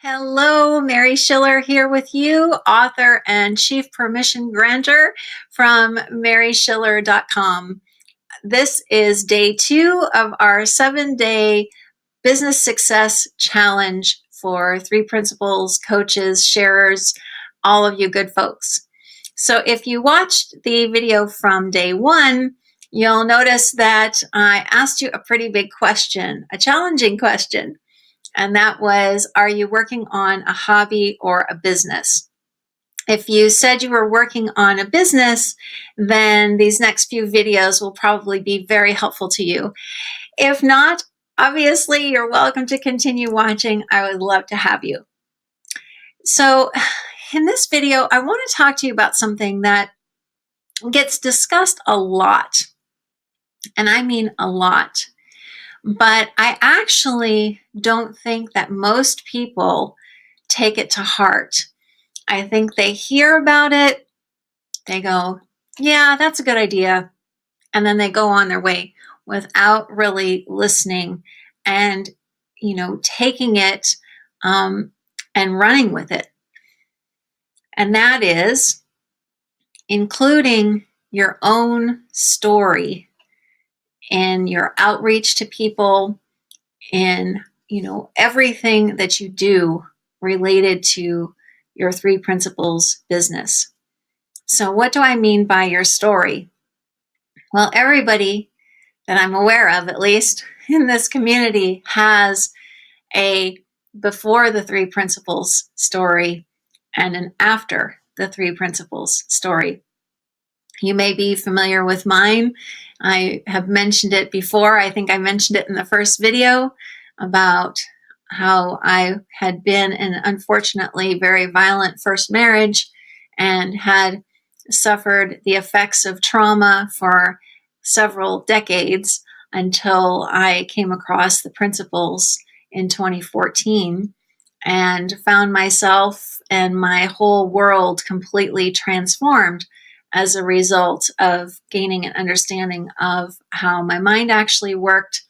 Hello, Mary Schiller here with you, author and chief permission granter from maryschiller.com. This is day 2 of our 7-day business success challenge for 3 principals, coaches, sharers, all of you good folks. So if you watched the video from day 1, you'll notice that I asked you a pretty big question, a challenging question. And that was, are you working on a hobby or a business? If you said you were working on a business, then these next few videos will probably be very helpful to you. If not, obviously, you're welcome to continue watching. I would love to have you. So in this video, I want to talk to you about something that gets discussed a lot. And I mean a lot. But I actually don't think that most people take it to heart. I think they hear about it, they go, yeah, that's a good idea. And then they go on their way without really listening and, taking it and running with it. And that is including your own story in your outreach to people, in everything that you do related to your 3 principles business. So what do I mean by your story? Well, everybody that I'm aware of, at least in this community, has a before the 3 principles story and an after the 3 principles story. You may be familiar with mine. I have mentioned it before. I think I mentioned it in the first video about how I had been in an unfortunately very violent first marriage and had suffered the effects of trauma for several decades until I came across the principles in 2014 and found myself and my whole world completely transformed as a result of gaining an understanding of how my mind actually worked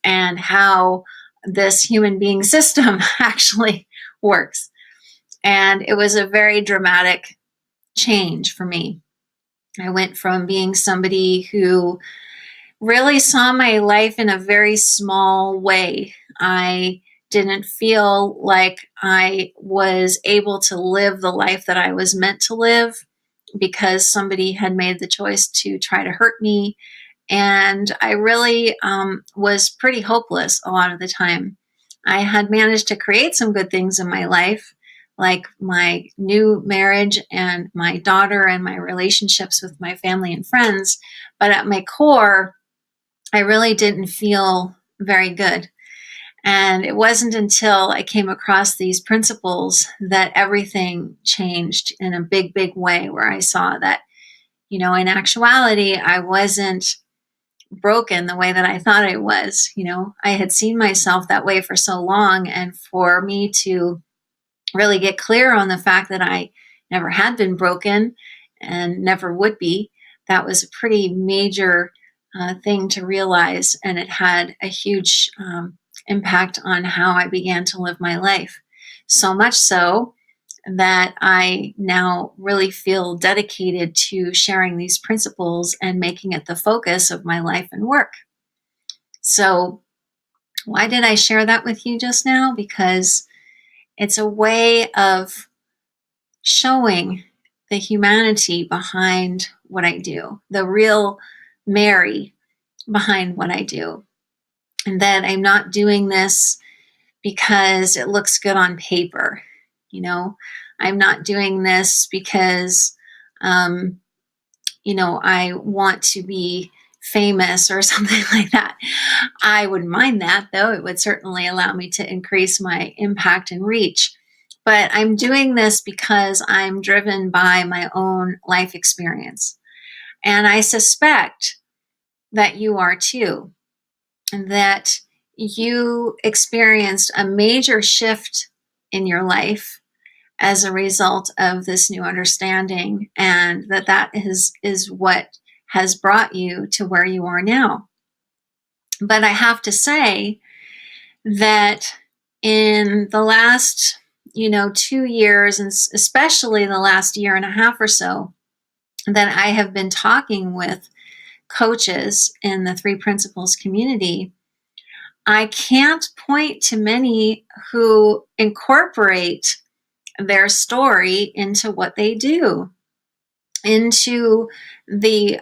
and how this human being system actually works. And it was a very dramatic change for me. I went from being somebody who really saw my life in a very small way. I didn't feel like I was able to live the life that I was meant to live because somebody had made the choice to try to hurt me. And I really was pretty hopeless a lot of the time. I had managed to create some good things in my life, like my new marriage and my daughter and my relationships with my family and friends. But at my core, I really didn't feel very good. And it wasn't until I came across these principles that everything changed in a big, big way, where I saw that, in actuality, I wasn't broken the way that I thought I was. I had seen myself that way for so long. And for me to really get clear on the fact that I never had been broken and never would be, that was a pretty major thing to realize. And it had a huge impact on how I began to live my life. So much so that I now really feel dedicated to sharing these principles and making it the focus of my life and work. So why did I share that with you just now? Because it's a way of showing the humanity behind what I do, the real Mary behind what I do. And that I'm not doing this because it looks good on paper. I'm not doing this because, I want to be famous or something like that. I wouldn't mind that, though. It would certainly allow me to increase my impact and reach. But I'm doing this because I'm driven by my own life experience. And I suspect that you are too. And that you experienced a major shift in your life as a result of this new understanding, and that is what has brought you to where you are now. But I have to say that in the last 2 years, and especially the last year and a half or so, that I have been talking with coaches in the Three Principles community, I can't point to many who incorporate their story into what they do, into the,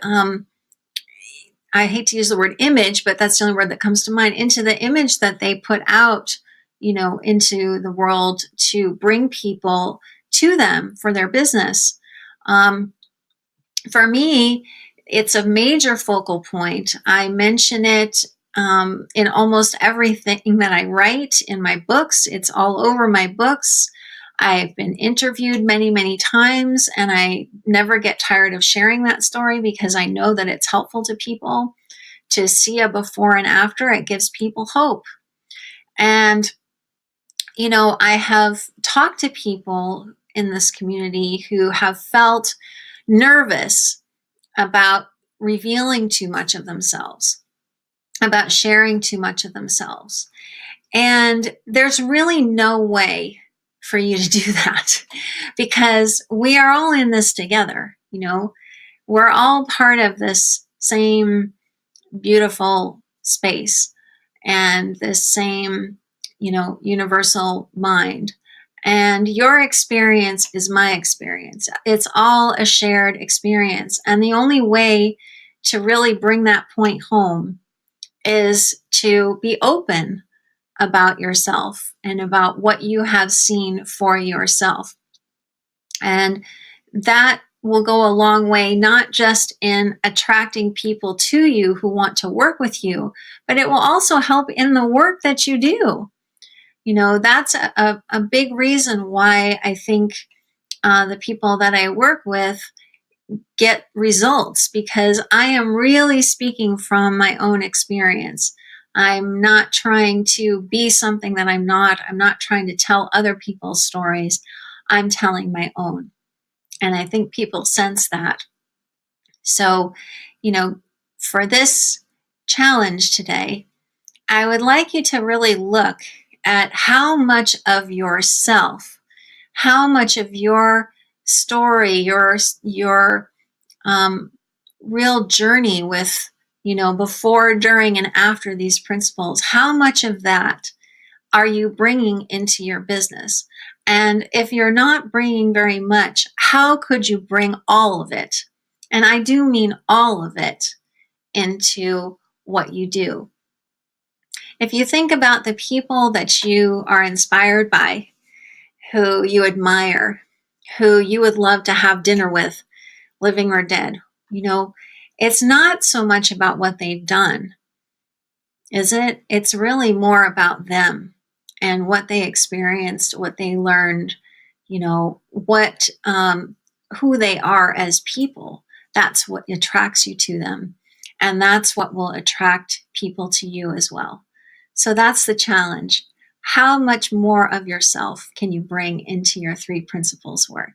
I hate to use the word image, but that's the only word that comes to mind, into the image that they put out, into the world to bring people to them for their business. For me, it's a major focal point. I mention it in almost everything that I write in my books. It's all over my books. I've been interviewed many, many times, and I never get tired of sharing that story because I know that it's helpful to people to see a before and after. It gives people hope. And, I have talked to people in this community who have felt nervous about revealing too much of themselves, about sharing too much of themselves. And there's really no way for you to do that because we are all in this together. We're all part of this same beautiful space and this same, universal mind. And your experience is my experience. It's all a shared experience. And the only way to really bring that point home is to be open about yourself and about what you have seen for yourself. And that will go a long way, not just in attracting people to you who want to work with you, but it will also help in the work that you do. That's a big reason why I think the people that I work with get results, because I am really speaking from my own experience. I'm not trying to be something that I'm not. I'm not trying to tell other people's stories. I'm telling my own. And I think people sense that. So, for this challenge today, I would like you to really look at how much of yourself, how much of your story, your real journey with, before, during, and after these principles, how much of that are you bringing into your business? And if you're not bringing very much, how could you bring all of it? And I do mean all of it into what you do. If you think about the people that you are inspired by, who you admire, who you would love to have dinner with, living or dead, it's not so much about what they've done, is it? It's really more about them and what they experienced, what they learned, what who they are as people. That's what attracts you to them. And that's what will attract people to you as well. So that's the challenge. How much more of yourself can you bring into your Three Principles work?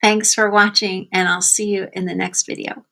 Thanks for watching, and I'll see you in the next video.